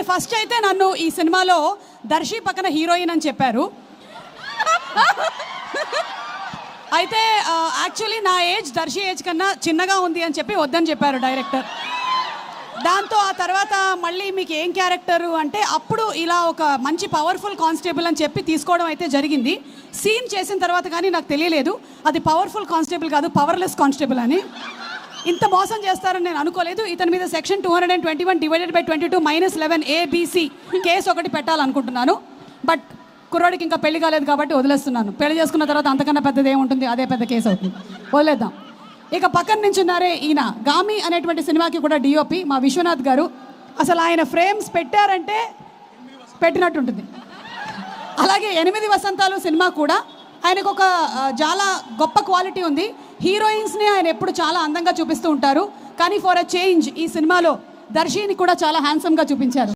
First అయితే నన్ను ఈ సినిమాలో దర్శి పక్కన హీరోయిన్ అని చెప్పారు. అయితే యాక్చువల్లీ నా ఏజ్ దర్శి ఏజ్ కన్నా చిన్నగా ఉంది అని చెప్పి వద్దని చెప్పారు డైరెక్టర్. దాంతో ఆ తర్వాత మళ్ళీ మీకు ఏం క్యారెక్టరు అంటే అప్పుడు ఇలా ఒక మంచి పవర్ఫుల్ కానిస్టేబుల్ అని చెప్పి తీసుకోవడం అయితే జరిగింది. సీన్ చేసిన తర్వాత కానీ నాకు తెలియలేదు అది పవర్ఫుల్ కానిస్టేబుల్ కాదు, పవర్లెస్ కానిస్టేబుల్ అని. ఇంత మోసం చేస్తారని నేను అనుకోలేదు. ఇతని మీద section 221 divided by 22 -11 ABC case ఒకటి పెట్టాలనుకుంటున్నాను. బట్ కుర్రాడికి ఇంకా పెళ్లి కాలేదు కాబట్టి వదిలేస్తున్నాను. పెళ్లి చేసుకున్న తర్వాత అంతకన్నా పెద్దది ఏముంటుంది, అదే పెద్ద కేసు అవుతుంది, వదిలేద్దాం. ఇక పక్కన నుంచి ఉన్నారే ఈయన గామి అనేటువంటి సినిమాకి కూడా డిఓపి మా విశ్వనాథ్ గారు. అసలు ఆయన ఫ్రేమ్స్ పెట్టారంటే పెట్టినట్టుంటుంది. అలాగే 8 వసంతాలు సినిమా కూడా ఆయనకు ఒక చాలా గొప్ప క్వాలిటీ ఉంది. హీరోయిన్స్ని ఆయన ఎప్పుడు చాలా అందంగా చూపిస్తూ ఉంటారు, కానీ ఫర్ అ చేంజ్ ఈ సినిమాలో దర్శిని కూడా చాలా హ్యాండ్సమ్గా చూపించారు.